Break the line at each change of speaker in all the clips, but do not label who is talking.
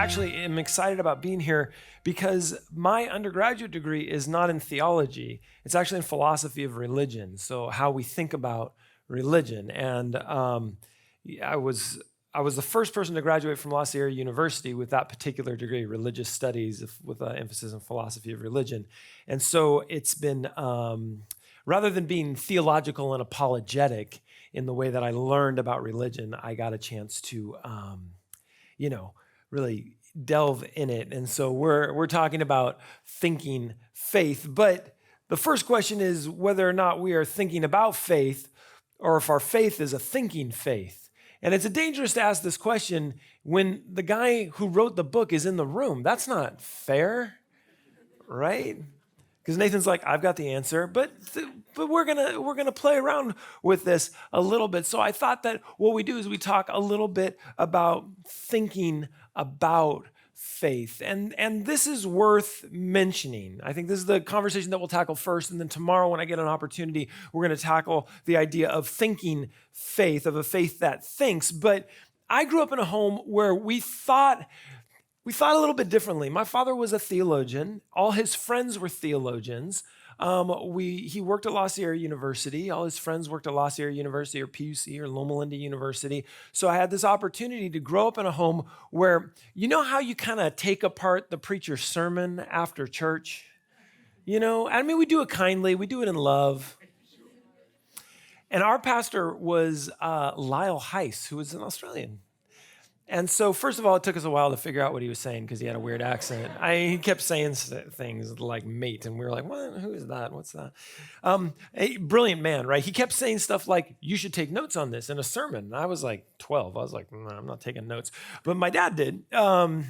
actually am excited about being here because my undergraduate degree is not in theology. It's actually in philosophy of religion, so how we think about religion. And I was the first person to graduate from La Sierra University with that particular degree, religious studies with an emphasis in philosophy of religion. And so it's been, rather than being theological and apologetic in the way that I learned about religion, I got a chance to really delve in it. And so we're talking about thinking faith. But the first question is whether or not we are thinking about faith or if our faith is a thinking faith. And it's dangerous to ask this question when the guy who wrote the book is in the room. That's not fair, right? Because Nathan's like, I've got the answer, but we're gonna play around with this a little bit. So I thought that what we do is we talk a little bit about thinking about faith, and this is worth mentioning. I think this is the conversation that we'll tackle first, and then tomorrow, when I get an opportunity, we're going to tackle the idea of thinking faith, of a faith that thinks. But I grew up in a home where we thought a little bit differently. My father was a theologian. All his friends were theologians. He worked at La Sierra University. All his friends worked at La Sierra University or PUC or Loma Linda University. So I had this opportunity to grow up in a home where, you know how you kind of take apart the preacher's sermon after church? I mean, we do it kindly. We do it in love. And our pastor was Lyle Heiss, who was an Australian. And so, first of all, it took us a while to figure out what he was saying because he had a weird accent. He kept saying things like mate, and we were like, what? Who is that? What's that? A brilliant man, right? He kept saying stuff like, you should take notes on this in a sermon. I was like 12. I was like, no, I'm not taking notes. But my dad did. And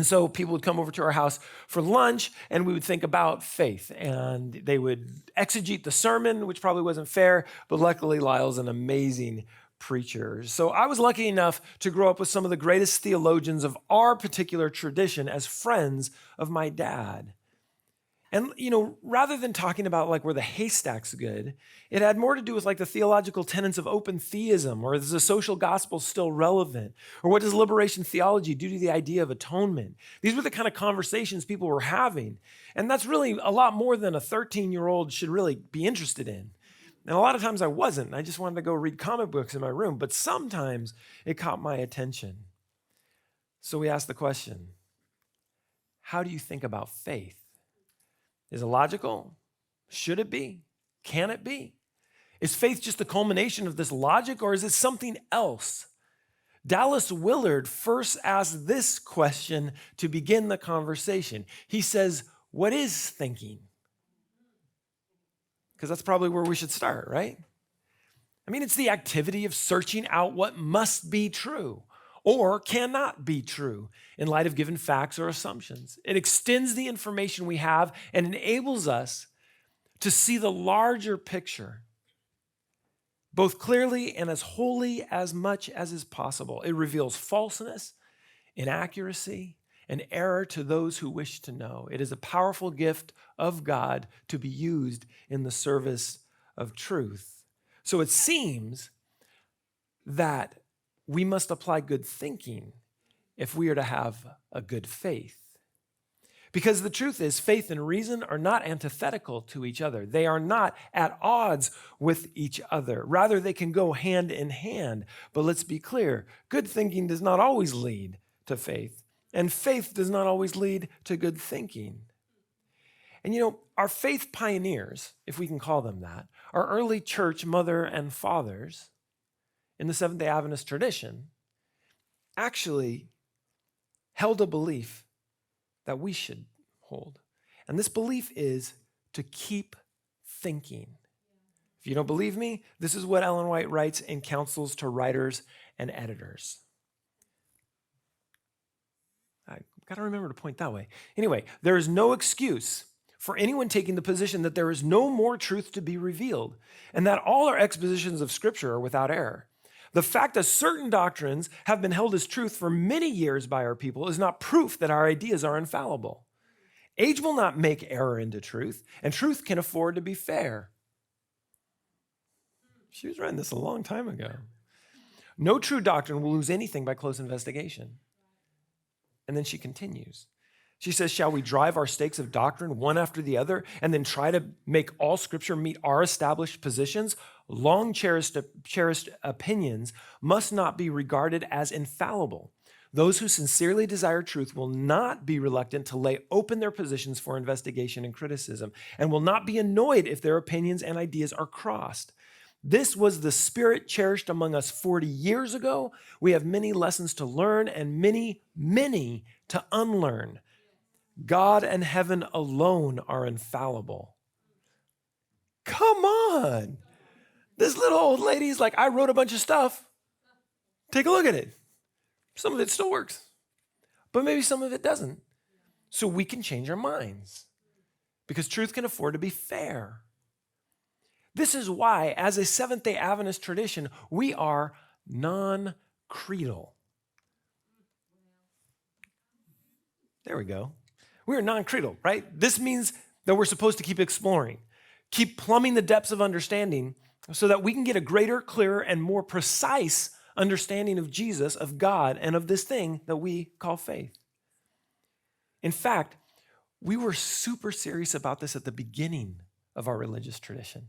so people would come over to our house for lunch, and we would think about faith. And they would exegete the sermon, which probably wasn't fair, but luckily Lyle's an amazing preacher. So I was lucky enough to grow up with some of the greatest theologians of our particular tradition as friends of my dad. And, rather than talking about like were the haystacks good, it had more to do with like the theological tenets of open theism, or is the social gospel still relevant? Or what does liberation theology do to the idea of atonement? These were the kind of conversations people were having. And that's really a lot more than a 13-year-old should really be interested in. And a lot of times I wasn't. I just wanted to go read comic books in my room. But sometimes it caught my attention. So we asked the question, how do you think about faith? Is it logical? Should it be? Can it be? Is faith just the culmination of this logic, or is it something else? Dallas Willard first asked this question to begin the conversation. He says, what is thinking? Because that's probably where we should start, right? I mean, it's the activity of searching out what must be true or cannot be true in light of given facts or assumptions. It extends the information we have and enables us to see the larger picture, both clearly and as wholly as much as is possible. It reveals falseness, inaccuracy, and error to those who wish to know. It is a powerful gift of God to be used in the service of truth. So it seems that we must apply good thinking if we are to have a good faith. Because the truth is, faith and reason are not antithetical to each other. They are not at odds with each other. Rather, they can go hand in hand. But let's be clear, good thinking does not always lead to faith. And faith does not always lead to good thinking. And our faith pioneers, if we can call them that, our early church mother and fathers in the Seventh-day Adventist tradition actually held a belief that we should hold. And this belief is to keep thinking. If you don't believe me, this is what Ellen White writes in Counsels to Writers and Editors. I got to remember to point that way. Anyway, there is no excuse for anyone taking the position that there is no more truth to be revealed and that all our expositions of Scripture are without error. The fact that certain doctrines have been held as truth for many years by our people is not proof that our ideas are infallible. Age will not make error into truth, and truth can afford to be fair. She was writing this a long time ago. No true doctrine will lose anything by close investigation. And then she continues. She says, shall we drive our stakes of doctrine one after the other and then try to make all Scripture meet our established positions? Long cherished opinions must not be regarded as infallible. Those who sincerely desire truth will not be reluctant to lay open their positions for investigation and criticism, and will not be annoyed if their opinions and ideas are crossed. This was the spirit cherished among us 40 years ago. We have many lessons to learn and many, many to unlearn. God and heaven alone are infallible. Come on. This little old lady's like, I wrote a bunch of stuff. Take a look at it. Some of it still works, but maybe some of it doesn't. So we can change our minds because truth can afford to be fair. This is why, as a Seventh-day Adventist tradition, we are non-creedal. There we go. We are non-creedal, right? This means that we're supposed to keep exploring, keep plumbing the depths of understanding so that we can get a greater, clearer, and more precise understanding of Jesus, of God, and of this thing that we call faith. In fact, we were super serious about this at the beginning of our religious tradition.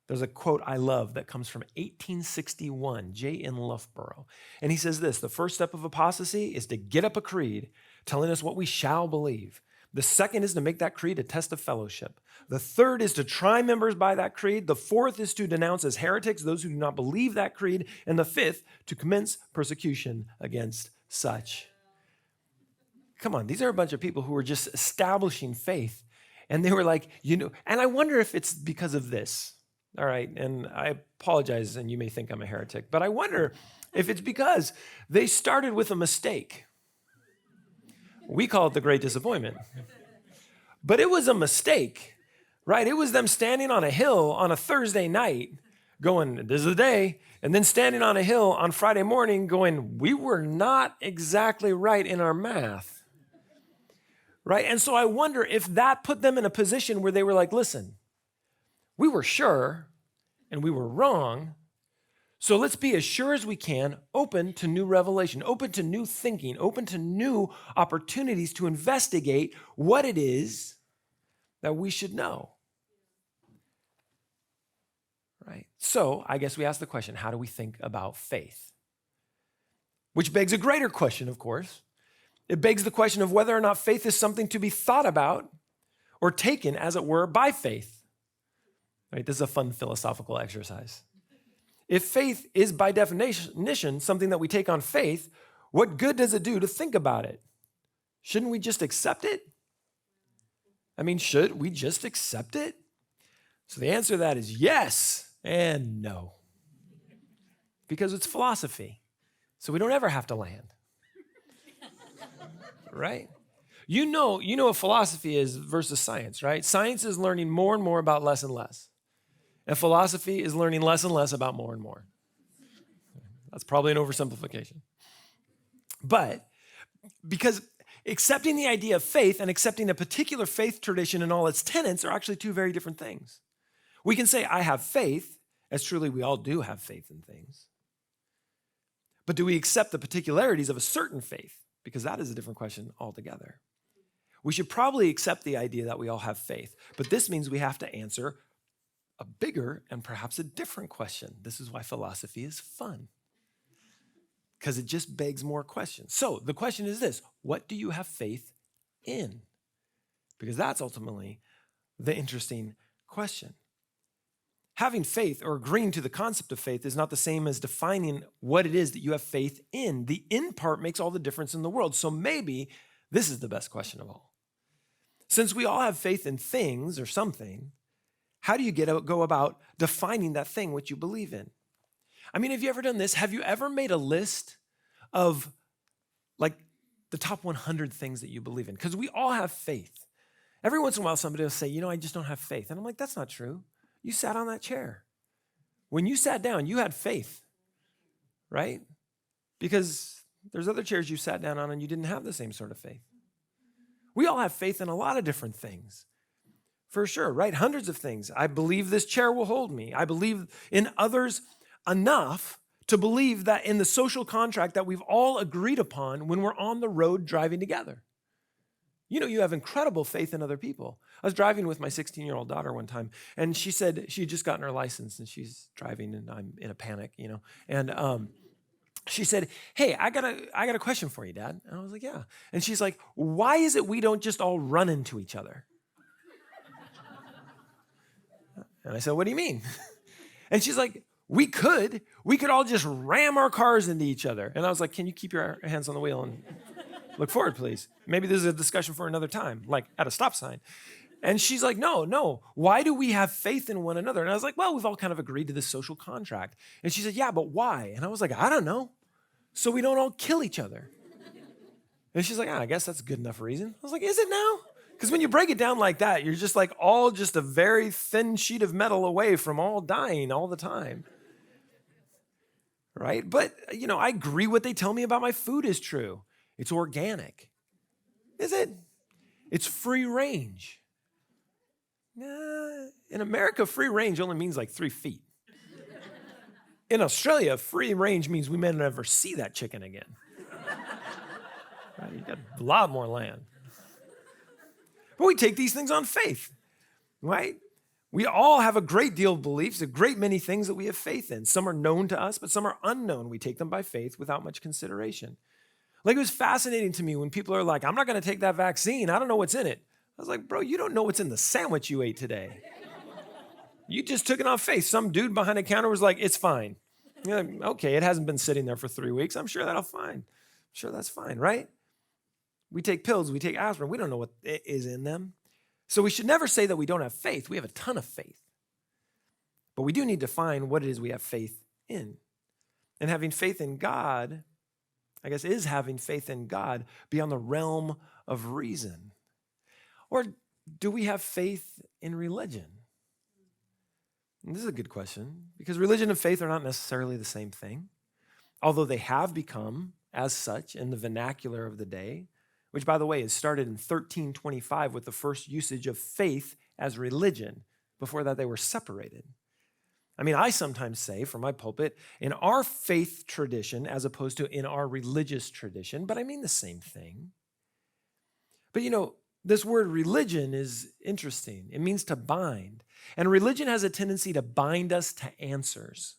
There's a quote I love that comes from 1861, J.N. Loughborough. And he says this, the first step of apostasy is to get up a creed telling us what we shall believe. The second is to make that creed a test of fellowship. The third is to try members by that creed. The fourth is to denounce as heretics those who do not believe that creed. And the fifth, to commence persecution against such. Come on, these are a bunch of people who were just establishing faith. And they were like, and I wonder if it's because of this. All right, and I apologize, and you may think I'm a heretic, but I wonder if it's because they started with a mistake. We call it the Great Disappointment. But it was a mistake, right? It was them standing on a hill on a Thursday night going, this is the day, and then standing on a hill on Friday morning going, we were not exactly right in our math, right? And so I wonder if that put them in a position where they were like, listen, we were sure and we were wrong, so let's be as sure as we can, open to new revelation, open to new thinking, open to new opportunities to investigate what it is that we should know. Right? So I guess we ask the question, how do we think about faith? Which begs a greater question, of course. It begs the question of whether or not faith is something to be thought about or taken, as it were, by faith. Right? This is a fun philosophical exercise. If faith is by definition something that we take on faith, what good does it do to think about it? Shouldn't we just accept it? I mean, should we just accept it? So the answer to that is yes and no. Because it's philosophy. So we don't ever have to land. Right? You know what philosophy is versus science, right? Science is learning more and more about less and less. And philosophy is learning less and less about more and more. That's probably an oversimplification. But because accepting the idea of faith and accepting a particular faith tradition and all its tenets are actually two very different things. We can say, I have faith, as truly we all do have faith in things. But do we accept the particularities of a certain faith? Because that is a different question altogether. We should probably accept the idea that we all have faith, but this means we have to answer a bigger and perhaps a different question. This is why philosophy is fun, because it just begs more questions. So the question is this: what do you have faith in? Because that's ultimately the interesting question. Having faith or agreeing to the concept of faith is not the same as defining what it is that you have faith in. The in part makes all the difference in the world. So maybe this is the best question of all. Since we all have faith in things or something, how do you go about defining that thing which you believe in? I mean, have you ever done this? Have you ever made a list of like the top 100 things that you believe in? Because we all have faith. Every once in a while, somebody will say, I just don't have faith. And I'm like, that's not true. You sat on that chair. When you sat down, you had faith, right? Because there's other chairs you sat down on and you didn't have the same sort of faith. We all have faith in a lot of different things. For sure, right? Hundreds of things. I believe this chair will hold me. I believe in others enough to believe that in the social contract that we've all agreed upon when we're on the road driving together. You know, you have incredible faith in other people. I was driving with my 16-year-old daughter one time, and she said she had just gotten her license, and she's driving, and I'm in a panic, you know. And she said, "Hey, I got a question for you, Dad." And I was like, "Yeah." And she's like, "Why is it we don't just all run into each other?" And I said, "What do you mean?" And she's like, we could all just ram our cars into each other." And I was like, "Can you keep your hands on the wheel and look forward, please? Maybe this is a discussion for another time, like at a stop sign." And she's like, no. Why do we have faith in one another? And I was like, well, we've all kind of agreed to this social contract. And she said, yeah, but why? And I was like, I don't know. So we don't all kill each other. And she's like, I guess that's a good enough reason. I was like, is it now? Because when you break it down like that, you're just like all just a very thin sheet of metal away from all dying all the time. Right? But, you know, I agree what they tell me about my food is true. It's organic. Is it? It's free range. In America, free range only means like 3 feet. In Australia, free range means we may never see that chicken again. Right? You got a lot more land. But we take these things on faith, right? We all have a great deal of beliefs, a great many things that we have faith in. Some are known to us, but some are unknown. We take them by faith without much consideration. Like, it was fascinating to me when people are like, I'm not going to take that vaccine. I don't know what's in it. I was like, bro, you don't know what's in the sandwich you ate today. You just took it on faith. Some dude behind the counter was like, it's fine. You're like, okay, it hasn't been sitting there for 3 weeks. I'm sure that'll fine. I'm sure that's fine, right? We take pills, we take aspirin. We don't know what is in them. So we should never say that we don't have faith. We have a ton of faith. But we do need to find what it is we have faith in. And having faith in God, I guess, is having faith in God beyond the realm of reason. Or do we have faith in religion? And this is a good question, because religion and faith are not necessarily the same thing, although they have become as such in the vernacular of the day, which, by the way, is started in 1325 with the first usage of faith as religion. Before that, they were separated. I mean, I sometimes say from my pulpit, in our faith tradition as opposed to in our religious tradition, but I mean the same thing. But you know, this word religion is interesting. It means to bind. And religion has a tendency to bind us to answers.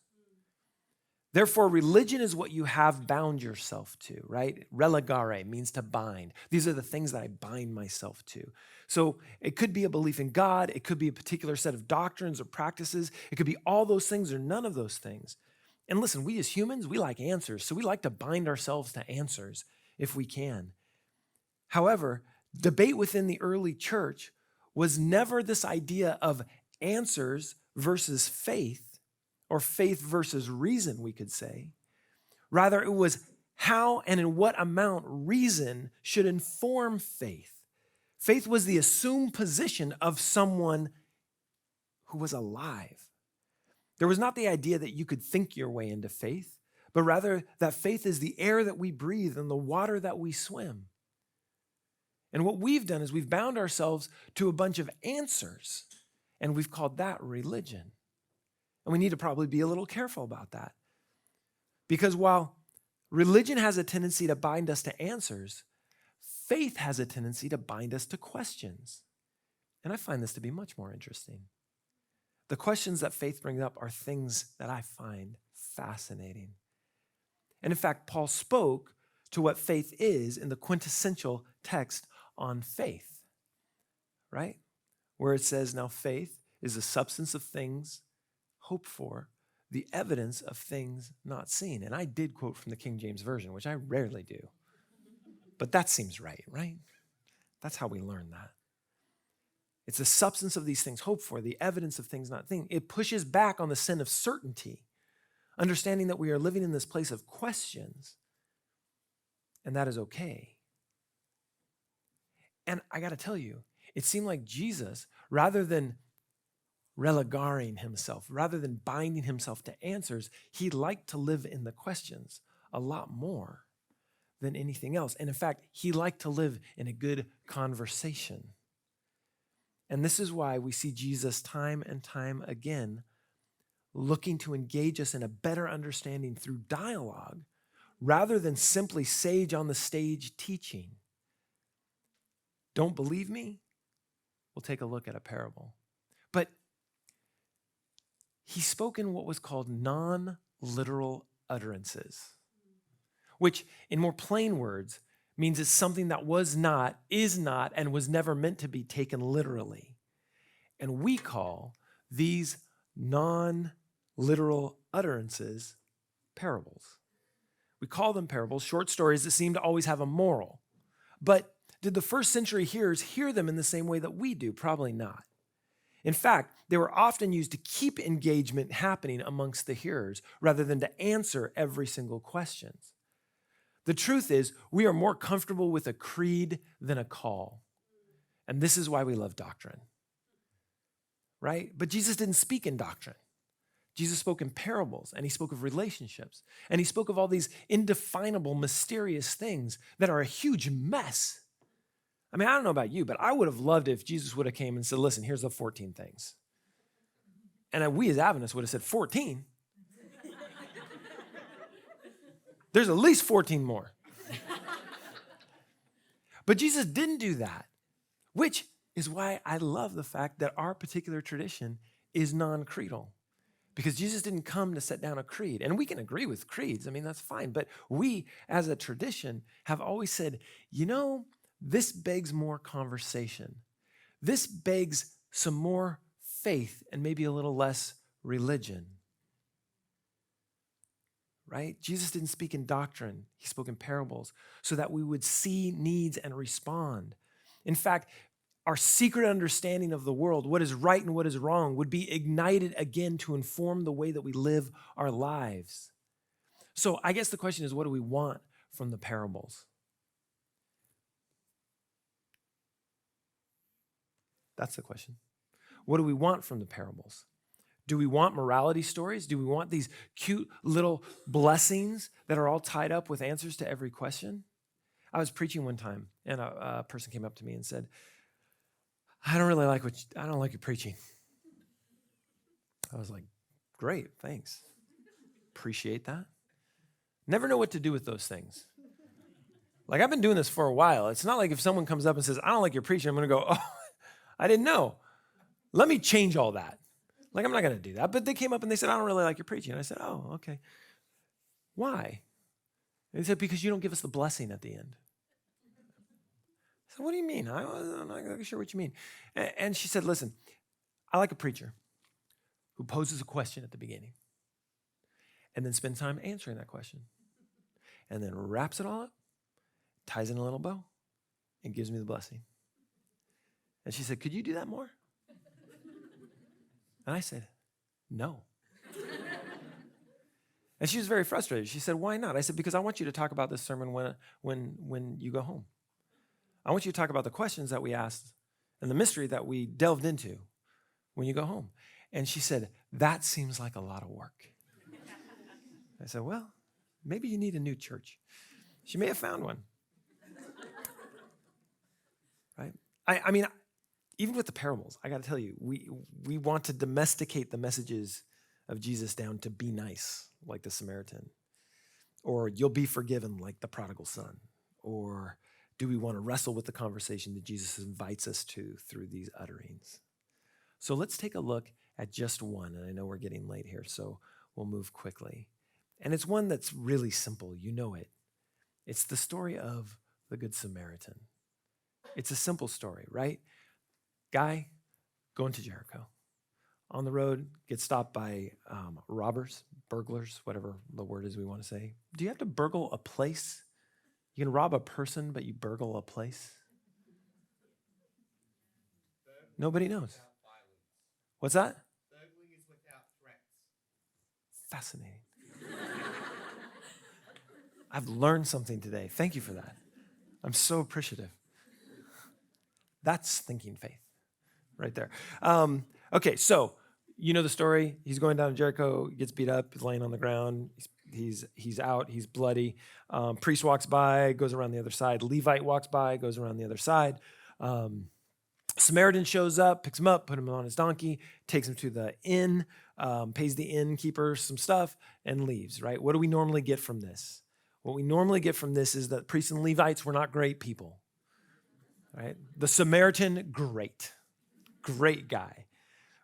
Therefore, religion is what you have bound yourself to, right? Religare means to bind. These are the things that I bind myself to. So it could be a belief in God. It could be a particular set of doctrines or practices. It could be all those things or none of those things. And listen, we as humans, we like answers. So we like to bind ourselves to answers if we can. However, debate within the early church was never this idea of answers versus faith, or faith versus reason, we could say. Rather, it was how and in what amount reason should inform faith. Faith was the assumed position of someone who was alive. There was not the idea that you could think your way into faith, but rather that faith is the air that we breathe and the water that we swim. And what we've done is we've bound ourselves to a bunch of answers, and we've called that religion. And we need to probably be a little careful about that. Because while religion has a tendency to bind us to answers, faith has a tendency to bind us to questions. And I find this to be much more interesting. The questions that faith brings up are things that I find fascinating. And in fact, Paul spoke to what faith is in the quintessential text on faith, right? Where it says, now faith is the substance of things hoped for, the evidence of things not seen. And I did quote from the King James Version, which I rarely do. But that seems right? That's how we learn that. It's the substance of these things hoped for, the evidence of things not seen. It pushes back on the sin of certainty, understanding that we are living in this place of questions, and that is okay. And I got to tell you, it seemed like Jesus, rather than relegaring himself, rather than binding himself to answers, he liked to live in the questions a lot more than anything else. And in fact, he liked to live in a good conversation. And this is why we see Jesus time and time again looking to engage us in a better understanding through dialogue rather than simply sage on the stage teaching. Don't believe me? We'll take a look at a parable. But he spoke in what was called non-literal utterances, which in more plain words means it's something that was not, is not, and was never meant to be taken literally. And we call these non-literal utterances parables. We call them parables, short stories that seem to always have a moral. But did the first century hearers hear them in the same way that we do? Probably not. In fact, they were often used to keep engagement happening amongst the hearers rather than to answer every single question. The truth is, we are more comfortable with a creed than a call. And this is why we love doctrine, right? But Jesus didn't speak in doctrine. Jesus spoke in parables, and he spoke of relationships, and he spoke of all these indefinable, mysterious things that are a huge mess. I mean, I don't know about you, but I would have loved if Jesus would have came and said, listen, here's the 14 things. And we as Adventists would have said, 14? There's at least 14 more. But Jesus didn't do that, which is why I love the fact that our particular tradition is non-creedal. Because Jesus didn't come to set down a creed. And we can agree with creeds. I mean, that's fine. But we, as a tradition, have always said, you know, this begs more conversation. This begs some more faith and maybe a little less religion. Right? Jesus didn't speak in doctrine. He spoke in parables so that we would see needs and respond. In fact, our secret understanding of the world, what is right and what is wrong, would be ignited again to inform the way that we live our lives. So I guess the question is, what do we want from the parables? That's the question. What do we want from the parables? Do we want morality stories? Do we want these cute little blessings that are all tied up with answers to every question? I was preaching one time, and a person came up to me and said, I don't like your preaching. I was like, great, thanks. Appreciate that. Never know what to do with those things. Like, I've been doing this for a while. It's not like if someone comes up and says, I don't like your preaching, I'm going to go, oh, I didn't know. Let me change all that. Like, I'm not going to do that. But they came up and they said, I don't really like your preaching. And I said, oh, okay. Why? And they said, because you don't give us the blessing at the end. I said, what do you mean? I'm not really sure what you mean. And she said, listen, I like a preacher who poses a question at the beginning and then spends time answering that question and then wraps it all up, ties in a little bow, and gives me the blessing. And she said, could you do that more? And I said, no. And she was very frustrated. She said, why not? I said, because I want you to talk about this sermon when you go home. I want you to talk about the questions that we asked and the mystery that we delved into when you go home. And she said, that seems like a lot of work. I said, well, maybe you need a new church. She may have found one. Right? I mean, even with the parables, I got to tell you, we want to domesticate the messages of Jesus down to be nice, like the Samaritan, or you'll be forgiven, like the prodigal son, or do we want to wrestle with the conversation that Jesus invites us to through these utterings? So let's take a look at just one, and I know we're getting late here, so we'll move quickly. And it's one that's really simple, you know it. It's the story of the Good Samaritan. It's a simple story, right? Guy going to Jericho. On the road, gets stopped by robbers, burglars, whatever the word is we want to say. Do you have to burgle a place? You can rob a person, but you burgle a place? Nobody knows. What's that?
Burgling is without threats.
Fascinating. I've learned something today. Thank you for that. I'm so appreciative. That's thinking faith right there. Okay, so you know the story. He's going down to Jericho, gets beat up, he's laying on the ground. He's out, he's bloody. Priest walks by, goes around the other side. Levite walks by, goes around the other side. Samaritan shows up, picks him up, put him on his donkey, takes him to the inn, pays the innkeeper some stuff, and leaves, right? What do we normally get from this? What we normally get from this is that priests and Levites were not great people, right? The Samaritan, great guy,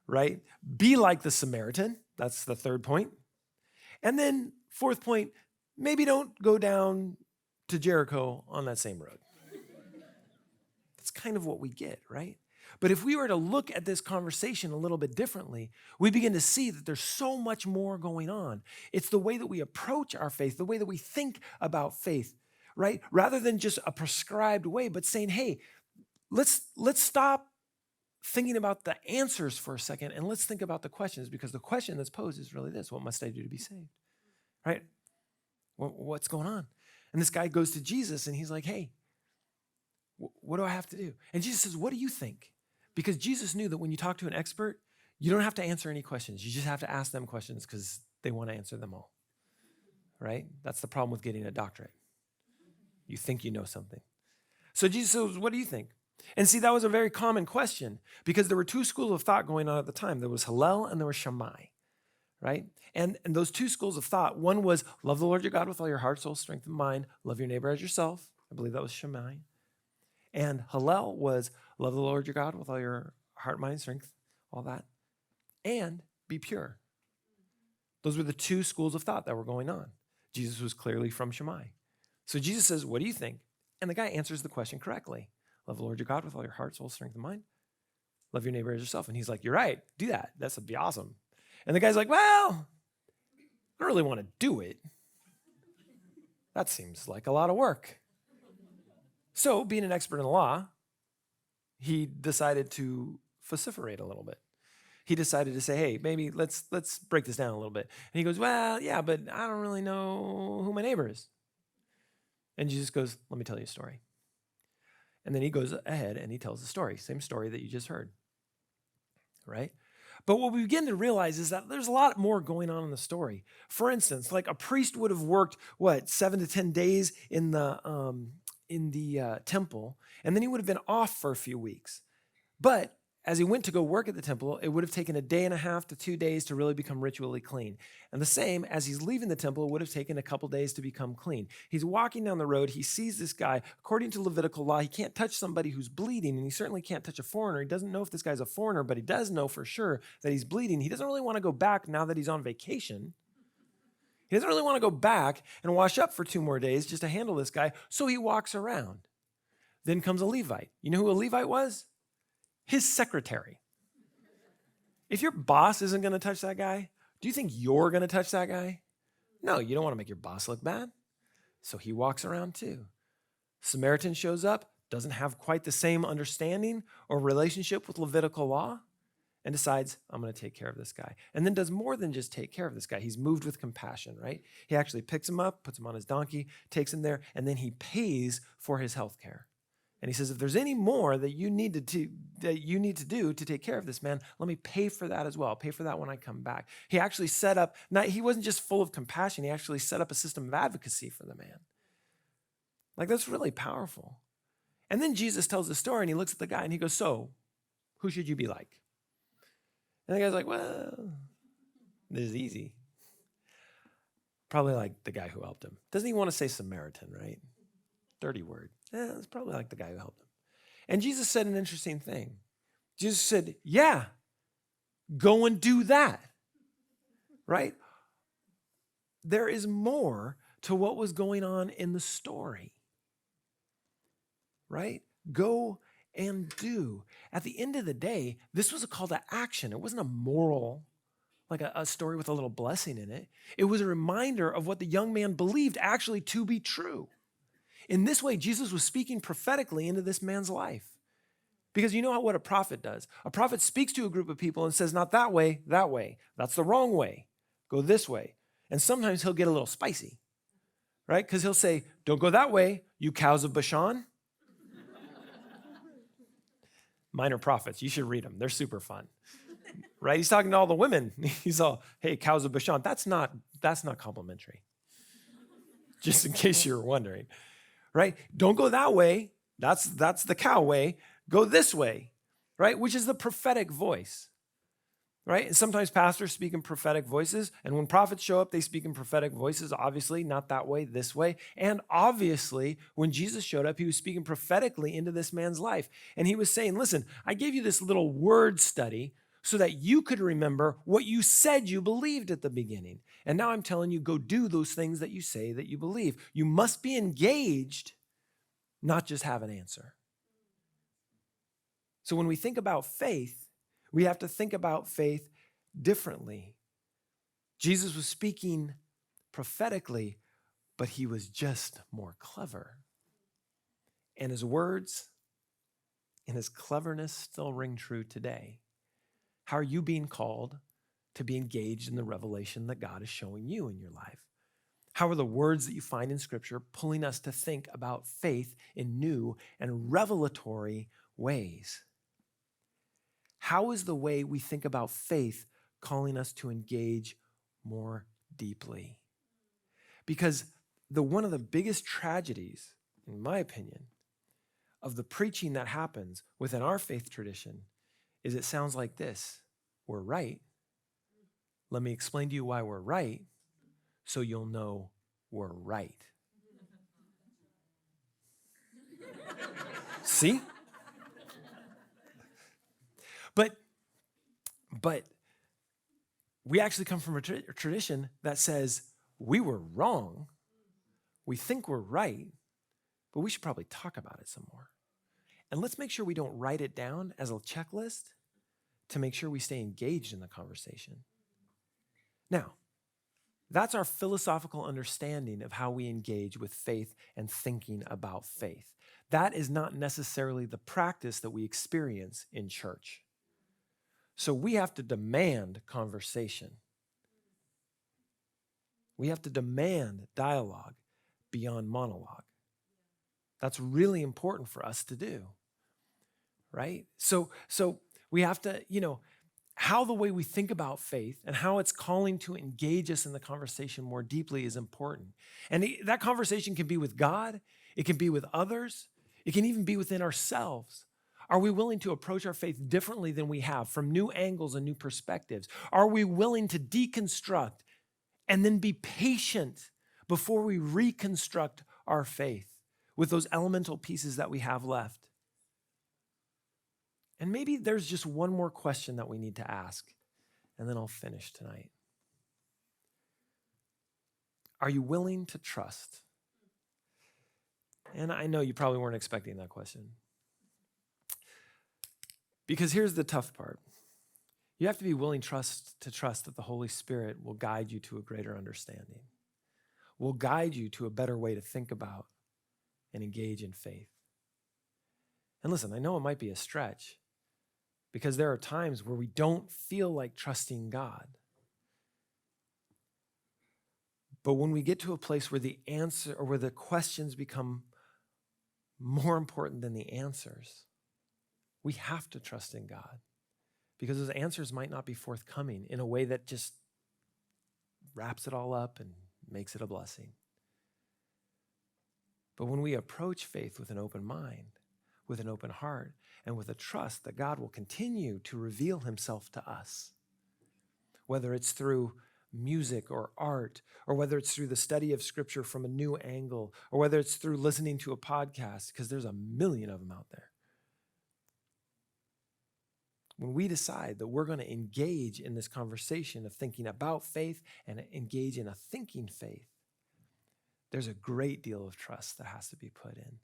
right? Be like the Samaritan. That's the third point. And then fourth point, maybe don't go down to Jericho on that same road. That's kind of what we get, right? But if we were to look at this conversation a little bit differently, we begin to see that there's so much more going on. It's the way that we approach our faith, the way that we think about faith, right? Rather than just a prescribed way, but saying, hey, let's stop thinking about the answers for a second and let's think about the questions, because the question that's posed is really this: what must I do to be saved? Right? What's going on? And this guy goes to Jesus and he's like, hey, what do I have to do? And Jesus says, what do you think? Because Jesus knew that when you talk to an expert, you don't have to answer any questions. You just have to ask them questions because they want to answer them all, right? That's the problem with getting a doctorate. You think you know something. So Jesus says, what do you think? And see, that was a very common question because there were two schools of thought going on at the time. There was Hillel and there was Shammai, right? And those two schools of thought, one was love the Lord your God with all your heart, soul, strength, and mind. Love your neighbor as yourself. I believe that was Shammai. And Hillel was love the Lord your God with all your heart, mind, strength, all that, and be pure. Those were the two schools of thought that were going on. Jesus was clearly from Shammai. So Jesus says, what do you think? And the guy answers the question correctly. Love the Lord your God with all your heart, soul, strength, and mind. Love your neighbor as yourself. And he's like, you're right. Do that. That's be awesome. And the guy's like, well, I don't really want to do it. That seems like a lot of work. So, being an expert in the law, he decided to vociferate a little bit. He decided to say, hey, maybe let's break this down a little bit. And he goes, well, yeah, but I don't really know who my neighbor is. And Jesus goes, let me tell you a story. And then he goes ahead and he tells the story, same story that you just heard, right? But what we begin to realize is that there's a lot more going on in the story. For instance, like a priest would have worked, 7 to 10 days in the temple, and then he would have been off for a few weeks. But as he went to go work at the temple, it would have taken 1.5 to 2 days to really become ritually clean. And the same, as he's leaving the temple, it would have taken a couple days to become clean. He's walking down the road. He sees this guy. According to Levitical law, he can't touch somebody who's bleeding, and he certainly can't touch a foreigner. He doesn't know if this guy's a foreigner, but he does know for sure that he's bleeding. He doesn't really want to go back now that he's on vacation. He doesn't really want to go back and wash up for 2 more days just to handle this guy, so he walks around. Then comes a Levite. You know who a Levite was? His secretary. If your boss isn't going to touch that guy, do you think you're going to touch that guy? No, you don't want to make your boss look bad. So he walks around too. Samaritan shows up, doesn't have quite the same understanding or relationship with Levitical law, and decides, I'm going to take care of this guy. And then does more than just take care of this guy. He's moved with compassion, right? He actually picks him up, puts him on his donkey, takes him there, and then he pays for his health care. And he says, if there's any more that you need to do to take care of this man, let me pay for that as well. I'll pay for that when I come back. He actually set up, he wasn't just full of compassion, he actually set up a system of advocacy for the man. Like, that's really powerful. And then Jesus tells the story and he looks at the guy and he goes, so, who should you be like? And the guy's like, well, this is easy. Probably like the guy who helped him. Doesn't he want to say Samaritan, right? Dirty word. It's probably like the guy who helped him. And Jesus said an interesting thing. Jesus said, yeah, go and do that, right? There is more to what was going on in the story, right? Go and do. At the end of the day, this was a call to action. It wasn't a moral, like a story with a little blessing in it. It was a reminder of what the young man believed actually to be true. In this way, Jesus was speaking prophetically into this man's life. Because you know what a prophet does. A prophet speaks to a group of people and says, not that way, that way. That's the wrong way. Go this way. And sometimes he'll get a little spicy, right? Because he'll say, don't go that way, you cows of Bashan. Minor Prophets, you should read them. They're super fun, right? He's talking to all the women. He's all, hey, cows of Bashan. That's not complimentary. Just in case you were wondering. Right? Don't go that way. That's the cow way. Go this way. right? Which is the prophetic voice, right? And sometimes pastors speak in prophetic voices. And when prophets show up, they speak in prophetic voices, obviously, not that way, this way. And obviously, when Jesus showed up, he was speaking prophetically into this man's life. And he was saying, listen, I gave you this little word study so that you could remember what you said you believed at the beginning. And now I'm telling you, go do those things that you say that you believe. You must be engaged, not just have an answer. So when we think about faith, we have to think about faith differently. Jesus was speaking prophetically, but he was just more clever. And his words and his cleverness still ring true today. How are you being called to be engaged in the revelation that God is showing you in your life? How are the words that you find in Scripture pulling us to think about faith in new and revelatory ways? How is the way we think about faith calling us to engage more deeply? Because one of the biggest tragedies, in my opinion, of the preaching that happens within our faith tradition is it sounds like this: we're right. Let me explain to you why we're right, so you'll know we're right. See? But we actually come from a tradition that says we were wrong, we think we're right, but we should probably talk about it some more. And let's make sure we don't write it down as a checklist to make sure we stay engaged in the conversation. Now, that's our philosophical understanding of how we engage with faith and thinking about faith. That is not necessarily the practice that we experience in church. So we have to demand conversation. We have to demand dialogue beyond monologue. That's really important for us to do, right? So we have to, how the way we think about faith and how it's calling to engage us in the conversation more deeply is important. And that conversation can be with God, it can be with others, it can even be within ourselves. Are we willing to approach our faith differently than we have, from new angles and new perspectives? Are we willing to deconstruct and then be patient before we reconstruct our faith with those elemental pieces that we have left? And maybe there's just one more question that we need to ask, and then I'll finish tonight. Are you willing to trust? And I know you probably weren't expecting that question. Because here's the tough part. You have to be willing to trust that the Holy Spirit will guide you to a greater understanding, will guide you to a better way to think about and engage in faith. And listen, I know it might be a stretch, because there are times where we don't feel like trusting God. But when we get to a place where the answer or where the questions become more important than the answers, we have to trust in God, because those answers might not be forthcoming in a way that just wraps it all up and makes it a blessing. But when we approach faith with an open mind, with an open heart, and with a trust that God will continue to reveal himself to us, whether it's through music or art, or whether it's through the study of Scripture from a new angle, or whether it's through listening to a podcast, because there's a million of them out there. When we decide that we're going to engage in this conversation of thinking about faith and engage in a thinking faith, there's a great deal of trust that has to be put in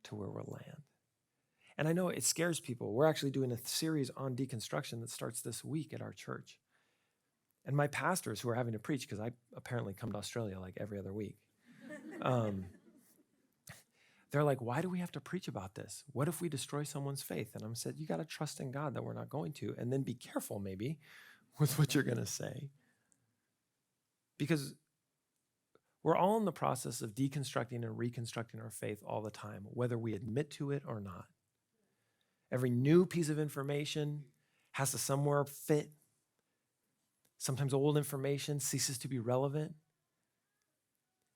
to where we'll land. And I know it scares people. We're actually doing a series on deconstruction that starts this week at our church. And my pastors who are having to preach, because I apparently come to Australia like every other week, they're like, why do we have to preach about this? What if we destroy someone's faith? And I said, you got to trust in God that we're not going to, and then be careful maybe with what you're going to say. Because we're all in the process of deconstructing and reconstructing our faith all the time, whether we admit to it or not. Every new piece of information has to somewhere fit. Sometimes old information ceases to be relevant.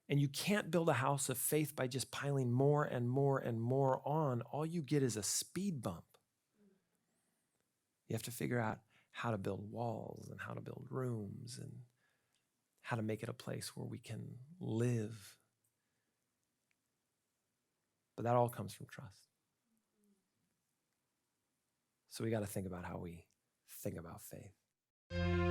And you can't build a house of faith by just piling more and more and more on. All you get is a speed bump. You have to figure out how to build walls and how to build rooms and how to make it a place where we can live. But that all comes from trust. So we got to think about how we think about faith.